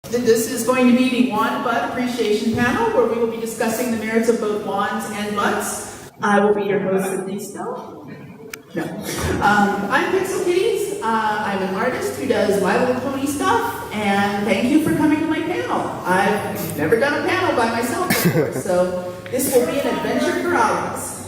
This is going to be the Wand Butt Appreciation Panel, where we will be discussing the merits of both wands and butts. I will be your host, Sydney Snow. No. I'm PixelKitties. I'm an artist who does My Little Pony stuff, and thank you for coming to my panel. I've never done a panel by myself before, so this will be an adventure for all of us.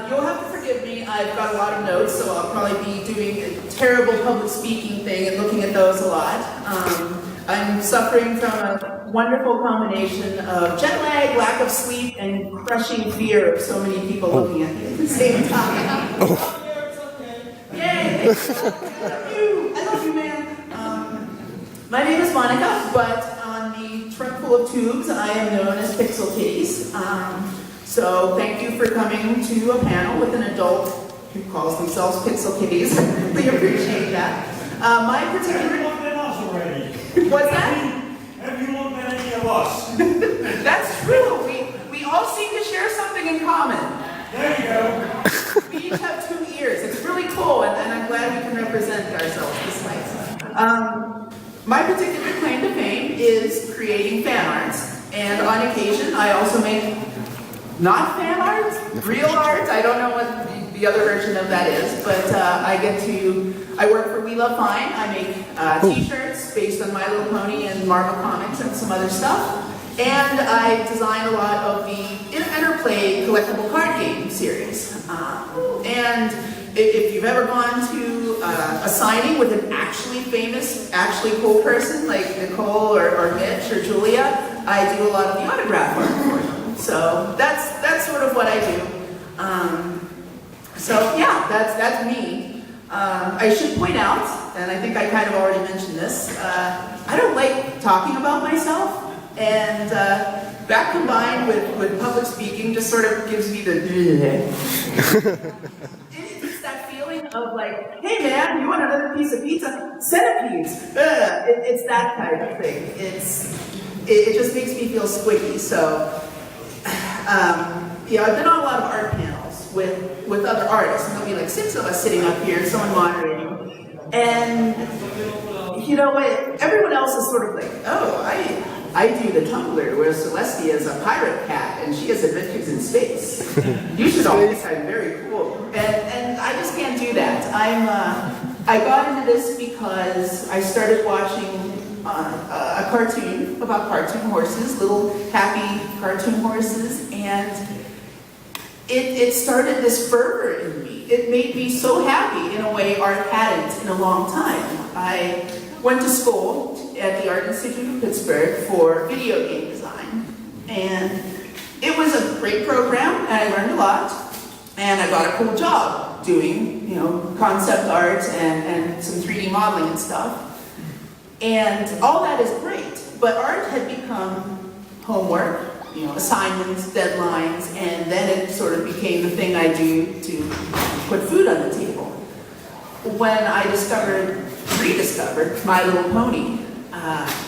You'll have to forgive me. I've got a lot of notes, so I'll probably be doing a terrible public speaking thing and looking at those a lot. I'm suffering from a wonderful combination of jet lag, lack of sleep, and crushing fear of so many people looking at me at the same time. Yay! I love you, man. My name is Monica, but on the trunk full of tubes, I am known as PixelKitties. So thank you for coming to a panel with an adult who calls themselves PixelKitties. I really appreciate that. My particular... Have you looked at us already? What's that? Have you looked at any of us? That's true. We all seem to share something in common. There you go. We each have 2 ears. It's really cool, and I'm glad we can represent ourselves this way. My particular claim to fame is creating fan arts, and on occasion I also make not fan art, real art. I don't know what the other version of that is, but I work for We Love Fine. I make t-shirts based on My Little Pony and Marvel Comics and some other stuff. And I design a lot of the Interplay collectible card game series. And if you've ever gone to a signing with an actually famous, actually cool person like Nicole or Mitch or Julia, I do a lot of the autograph art for them. So that's sort of what I do. So yeah, that's me. I should point out, and I think I kind of already mentioned this, I don't like talking about myself, and that combined with public speaking just sort of gives me the it's that feeling of like, hey man, you want another piece of pizza? Centipedes! It's that kind of thing. It just makes me feel squishy. So yeah, I've been on a lot of art panels with other artists, and there'll be like 6 of us sitting up here, and someone moderating. And you know what? Everyone else is sort of like, oh, I do the Tumblr where Celestia is a pirate cat and she has adventures in space. You should all think I'm very cool. And I just can't do that. I got into this because I started watching a cartoon about cartoon horses, little happy cartoon horses, and it started this fervor in me. It made me so happy in a way art hadn't in a long time. I went to school at the Art Institute of Pittsburgh for video game design, and it was a great program, and I learned a lot, and I got a cool job doing, concept art and some 3D modeling and stuff. And all that is great, but art had become homework, assignments, deadlines, and then it sort of became the thing I do to put food on the table. When I rediscovered My Little Pony,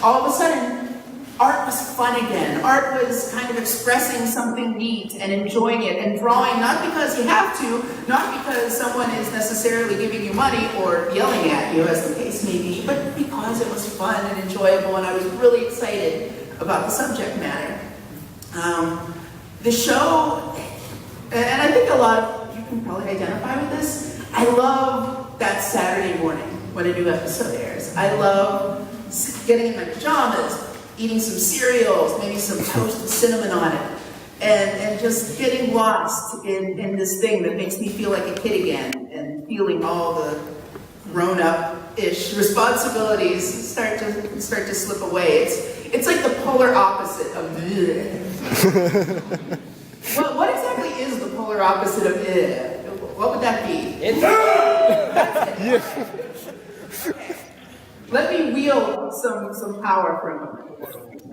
all of a sudden, art was fun again. Art was kind of expressing something neat and enjoying it and drawing, not because you have to, not because someone is necessarily giving you money or yelling at you, as the case may be, but because it was fun and enjoyable, and I was really excited about the subject matter. The show, and I think a lot of you can probably identify with this, I love that Saturday morning when a new episode airs. I love getting in my pajamas, eating some cereals, maybe some toast with cinnamon on it, and just getting lost in this thing that makes me feel like a kid again, and feeling all the grown-up-ish responsibilities start to slip away. It's like the polar opposite of what exactly is the polar opposite of What would that be? That's it. Okay. Let me wield some power for a moment.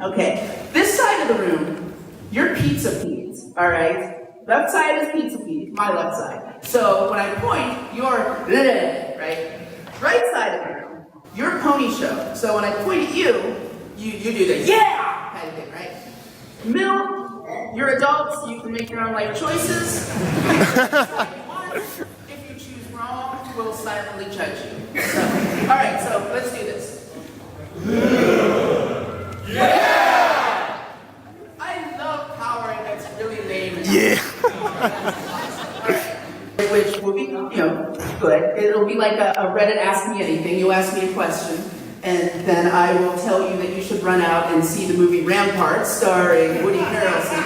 Okay, this side of the room, you're pizza peas, all right? Left side is pizza peas, my left side. So when I point, you're right? Right side of the room, you're pony show. So when I point at you, you do the yeah kind of thing, right? Middle, you're adults, you can make your own life choices. If you choose wrong, we'll silently judge you. So, all right, so let's do this. Yeah! I love powering that's really lame. Yeah. Which will be, good. It'll be like a Reddit Ask Me Anything. You ask me a question, and then I will tell you that you should run out and see the movie Rampart, starring Woody Harrelson.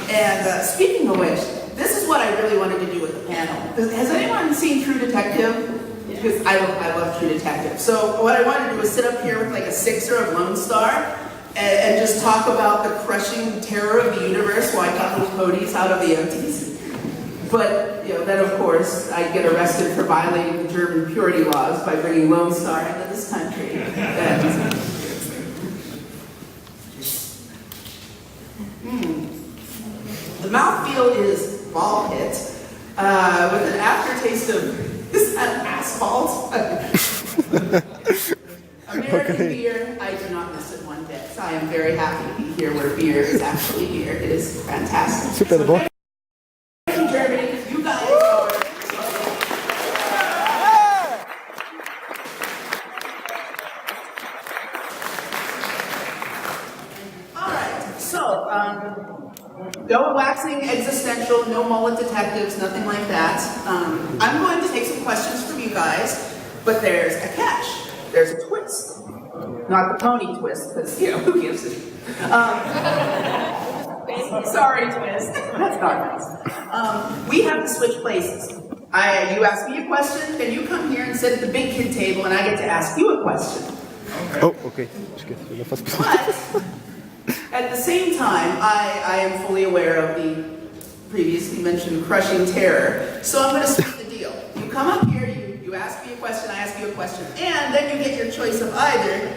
And speaking of which, this is what I really wanted to do with the panel. Has anyone seen True Detective? Because I love True Detective. So what I wanted to do was sit up here with like a sixer of Lone Star and just talk about the crushing terror of the universe while I got those ponies out of the empties. But, then of course, I'd get arrested for violating the German purity laws by bringing Lone Star into this country. The mouthfeel is ball pit, with an aftertaste of, is that asphalt? American beer, I do not miss it one bit. So I am very happy to be here where beer is actually beer. It is fantastic. Super bra. In Germany, you guys are... Alright, so, no waxing existential, no mullet detectives, nothing like that. I'm going to take some questions from you guys, but there's a catch. There's a twist. Not the pony twist, because, who gives it? Sorry, twist. That's not nice. We have to switch places. You ask me a question, then you come here and sit at the big kid table, and I get to ask you a question. Oh, okay. But at the same time, I am fully aware of the previously mentioned crushing terror, so I'm going to split the deal. You come up here, you ask me a question, I ask you a question, and then you get your choice of either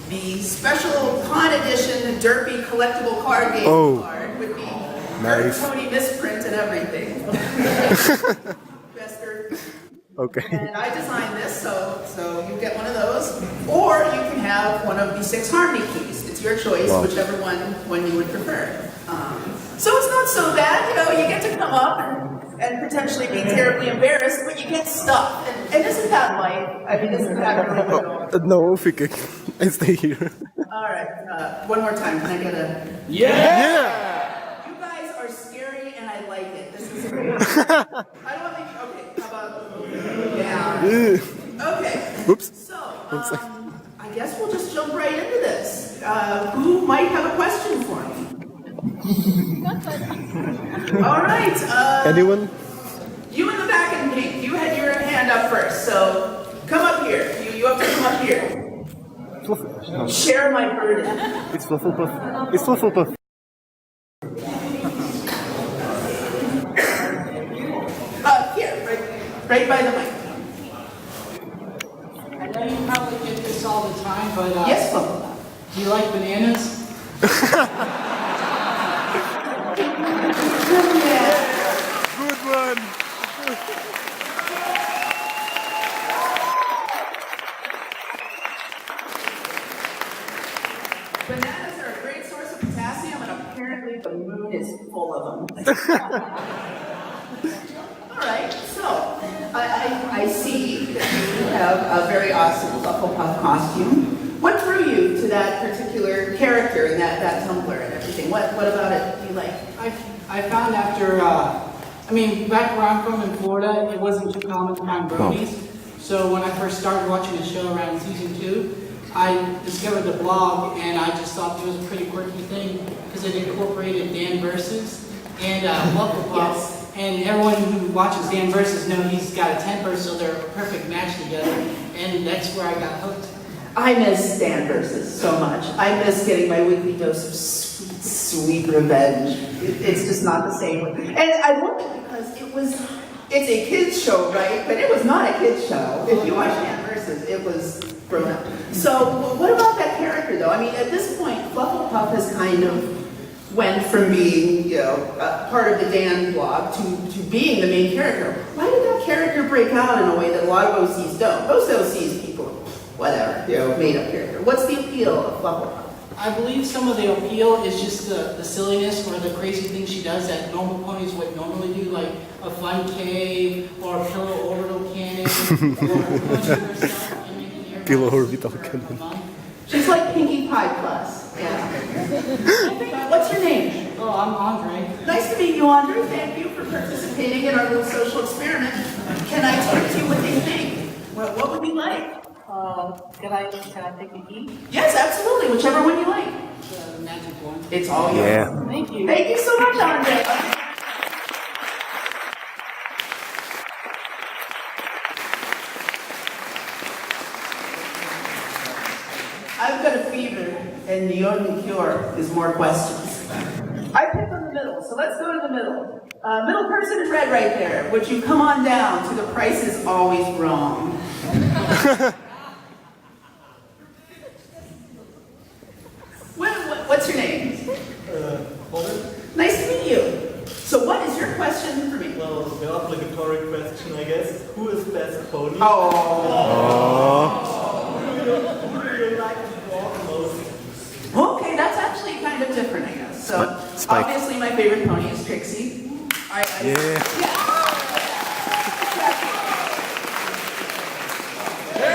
the special con edition derpy collectible card game card with the nice pony misprint and everything. Best derpy. Okay. And I designed this, so you get one of those, or you can have one of the 6 harmony keys. It's your choice, whichever one you would prefer. So it's not so bad, you get to come up and potentially be terribly embarrassed, but you get stuck. And isn't that life? I mean, isn't that really good? No, fick ik. I stay here. All right, one more time. Can I get a... Yeah! You guys are scary, and I like it. This is great. I don't want to make... Okay, how about... Yeah. Okay. Oops. So, I guess we'll just jump right into this. Who might have a question for me? All right. Anyone? You in the back in pink. You had your hand up first, so come up here. You have to come up here. Share my burden. It's Flufflepuff. It's Flufflepuff. Here, right by the mic. I know you probably get this all the time, but Yes, Flufflepuff. do you like bananas? Good one. Bananas are a great source of potassium, and apparently the moon is full of them. All right, so I see that you have a very awesome Flufflepuff costume. What drew you to that particular character and that tumbler and everything? What about it do you like? I found after, back where I'm from in Florida, it wasn't too common to find bronies. So when I first started watching the show around season 2, I discovered the blog, and I just thought it was a pretty quirky thing because it incorporated Dan Versus and Flufflepuff. Yes. And everyone who watches Dan Versus knows he's got a temper, so they're a perfect match together. And that's where I got hooked. I miss Dan Versus so much. I miss getting my weekly dose of sweet revenge. It's just not the same. And I love it because it's a kids show, right? But it was not a kids show. If you watch Dan Versus, it was grown up. So what about that character though? I mean, at this point, Flufflepuff has kind of went from being, part of the Dan blog to being the main character. Why did that character break out in a way that a lot of OCs don't? Most OCs people, whatever, made up character. What's the appeal of Flufflepuff? I believe some of the appeal is just the silliness or the crazy things she does that normal ponies would normally do, like a fun cave or a pillow orbital cannon or punching herself and making everybody Pillow orbital super cannon. fun. She's like Pinkie Pie Plus. Yeah. What's your name? Oh, I'm Andre. Nice to meet you, Andre. Thank you for participating in our little social experiment. Can I tempt you what they think? What would you like? Can I take a key? Yes, absolutely. Whichever one you like. The magic one. It's all yours. Yeah. Thank you. Thank you so much, Andre. I've got a fever, and the only cure is more questions. I picked on the middle, so let's go to the middle. Middle person in red right there. Would you come on down to The Price is Always Wrong? What's your name? Holden? Nice to meet you. So what is your question for me? Well, the obligatory question, I guess. Who is best pony? Oh. Who do you like to draw the most? Okay, that's actually kind of different, I guess. So Spike. obviously my favorite pony is Trixie. Yeah.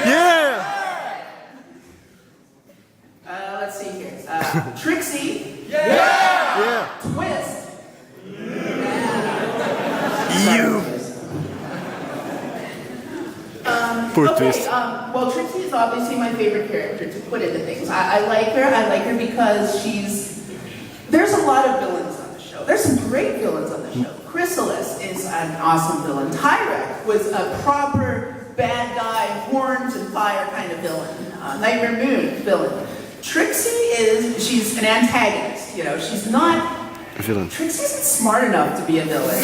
Yeah. Let's see here. Trixie. Yeah. Twist. You. Poor Okay, Twist. well, Trixie is obviously my favorite character to put into things. I like her. I like her because there's a lot of villains on the show. There's some great villains on the show. Chrysalis is an awesome villain. Tyrek was a proper bad guy, horns and fire kind of villain. Nightmare Moon, villain. Trixie she's an antagonist, you know, she's not, Villain. Trixie isn't smart enough to be a villain.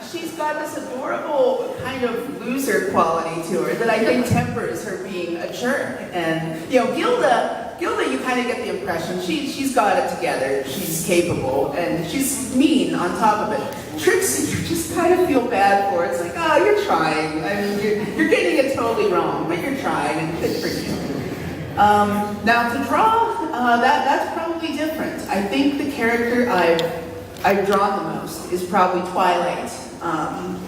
She's got this adorable kind of loser quality to her that I think tempers her being a jerk. And, you know, Gilda, you kind of get the impression she's got it together, she's capable, and she's mean on top of it. Trixie, you just kind of feel bad for her. It's like, oh, you're trying. I mean, you're getting it totally wrong, but you're trying, and good for you. Now to draw, that's probably different. I think the character I've drawn the most is probably Twilight.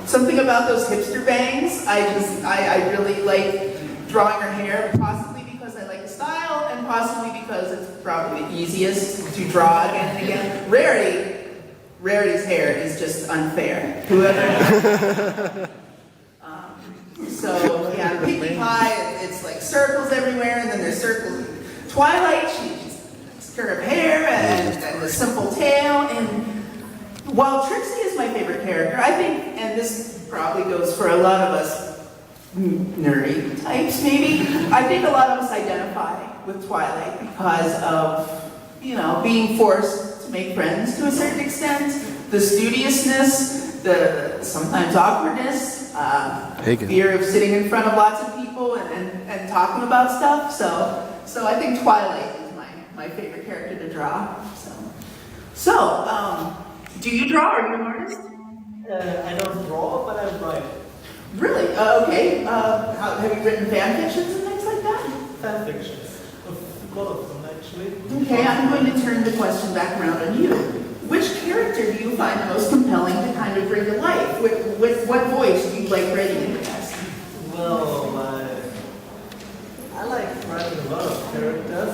Something about those hipster bangs, I really like drawing her hair, possibly because I like the style, and possibly because it's probably the easiest to draw again and again. Rarity's hair is just unfair. Whoever. So yeah, Pinkie Pie, it's like circles everywhere, and then there's circles. Twilight, she's curved hair and the simple tail, and while Trixie is my favorite character, I think, and this probably goes for a lot of us nerdy types maybe, I think a lot of us identify with Twilight because of, you know, being forced to make friends to a certain extent, the studiousness, the sometimes awkwardness, fear of sitting in front of lots of people and talking about stuff. So I think Twilight is my favorite character to draw. So do you draw? Are you an artist? I don't draw, but I write. Really? Okay. Have you written fan fictions and things like that? Fan fictions. A lot of them, actually. Okay, I'm going to turn the question back around on you. Which character do you find most compelling to kind of bring to life? With what voice do you like writing in the best? Well, I like writing a lot of characters.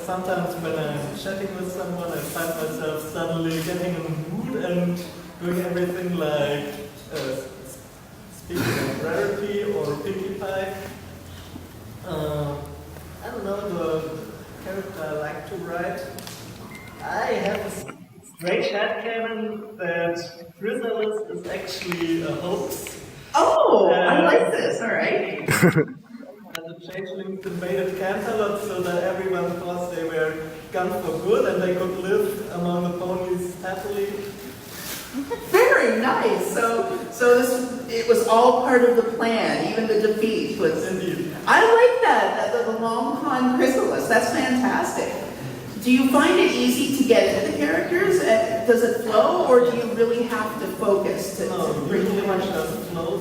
Sometimes when I'm chatting with someone, I find myself suddenly getting in the mood and doing everything like speaking of Rarity or Pinkie Pie. I don't know the character I like to write. I have a strange headcanon that Chrysalis is actually a hoax. Oh, I like this, all right. And the changelings invaded Canterlot so that everyone thought they were gone for good and they could live among the ponies happily. Very nice. So it was all part of the plan, even the defeat was. Indeed. I like that the long con Chrysalis. That's fantastic. Do you find it easy to get into the characters? Does it flow, or do you really have to focus to bring Usually too much much? doesn't flow.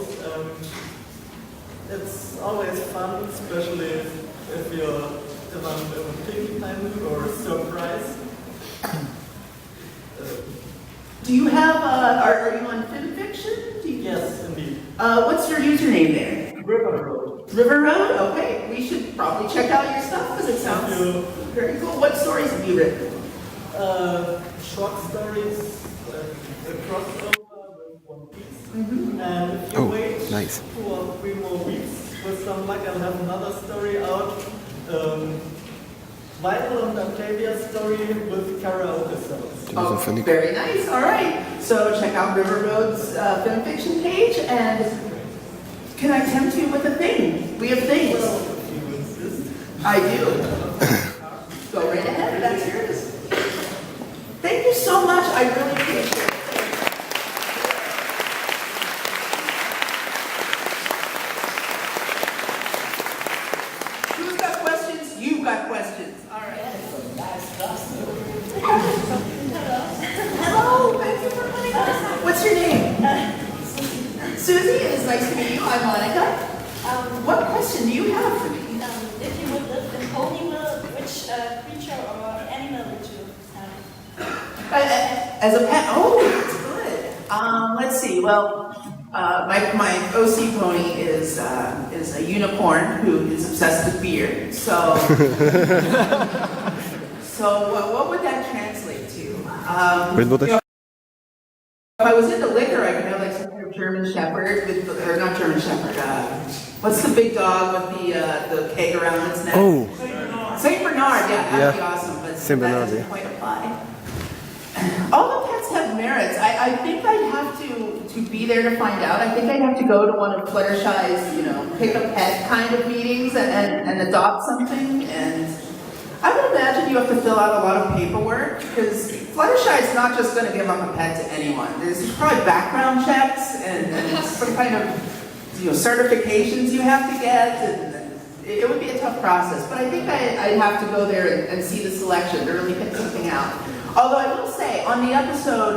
It's always fun, especially if I'm a picky time or surprise. Do you have, are you on FinFiction? Yes, indeed. What's your username there? River Road. River Road? Okay, we should probably check out your stuff because it sounds Thank you. very cool. What stories have you written? Short stories, a crossover with One Piece. And if you Oh, wait nice. 2 or 3 more weeks, with some luck, I'll have another story out. Vital and Octavia's story with karaoke songs. Die was een Very nice. All right. So check out River Road's FinFiction page, and can I tempt you with a thing? We have things. Well, if you insist. I do. Go right ahead. That's yours. Thank you so much. I really appreciate it. Who's got questions? You've got questions. All right. Hello. Thank you for coming on. What's your name? Susie. It is nice to meet you. I'm Monica. What question do you have for me? If you would live in Ponyville, which creature or animal would you have? As a pet? Oh, that's good. Let's see. Well, my OC pony is a unicorn who is obsessed with beer. So, what would that translate to? Rainbow If I was into liquor, I could have like some kind of German Shepherd or not German Shepherd. What's the big dog with the keg around its neck? Oh, Saint Bernard. Yeah, that'd be Yeah. awesome. But Saint that Bernard, doesn't yeah. quite apply. All the pets have merits. I think I'd have to be there to find out. I think I'd have to go to one of Fluttershy's, pick a pet kind of meetings and adopt something. And I would imagine you have to fill out a lot of paperwork because Fluttershy is not just going to give up a pet to anyone. There's probably background checks and some kind of certifications you have to get. And it would be a tough process. But I think I'd have to go there and see the selection to really pick something out. Although I will say, on the episode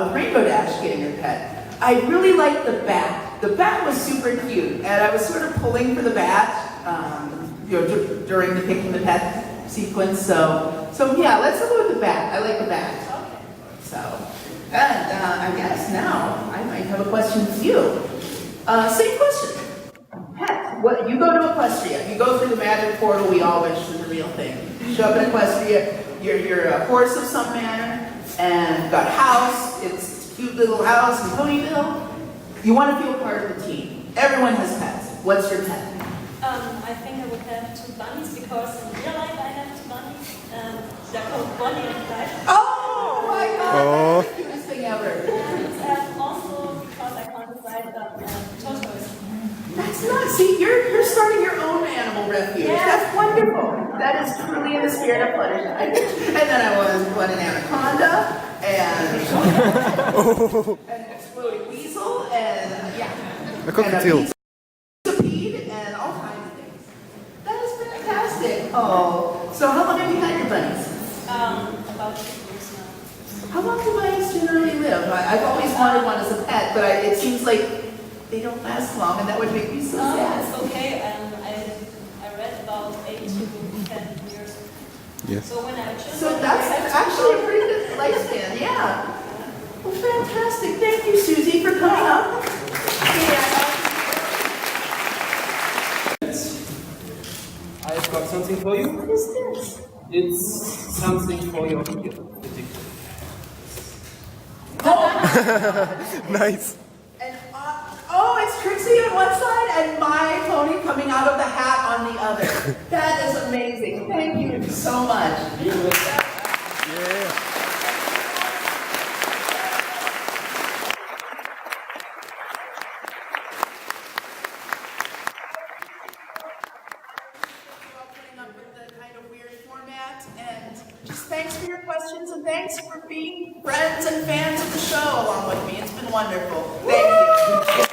with Rainbow Dash getting her pet, I really liked the bat. The bat was super cute, and I was sort of pulling for the bat, during the picking the pet sequence. So yeah, let's go with the bat. I like the bat. Okay. So, and I guess now I might have a question for you. Same question. Pet. What you go to Equestria? You go through the magic portal. We all wish was the real thing. You show up in Equestria. You're a horse of some manner, and got a house. It's a cute little house in Ponyville. You want to feel part of the team. Everyone has pets. What's your pet? I think I would have 2 bunnies because in real life I have 2 bunnies. They're called Bonnie and Clyde. Oh my God! That's the cutest thing ever. And also because I can't decide about tortoise. That's not. See, you're starting your own animal refuge. Yeah. That's wonderful. That is truly in the spirit of Fluttershy. And then I want an anaconda and an exploding weasel and a cockatiel. Centipede and all kinds of things. That is fantastic. Oh, so how long have you had your bunnies? About 2 years now. How long do bunnies generally live? I've always wanted one as a pet, but it seems like they don't last long, and that would make me so sad. It's okay. I read about 8 to 10 years. Yes. So when I was So that's actually a pretty good lifespan, yeah. Well, fantastic. Thank you, Susie, for coming up. I've got something for you. What is this? It's something for your computer. Nice. And, it's Trixie on one side and my pony coming out of the hat on the other. That is amazing. Thank you so much. Yeah. Putting up with the kind of weird format, and just thanks for your questions and thanks for being friends and fans of the show along with me. It's been wonderful. Thank you.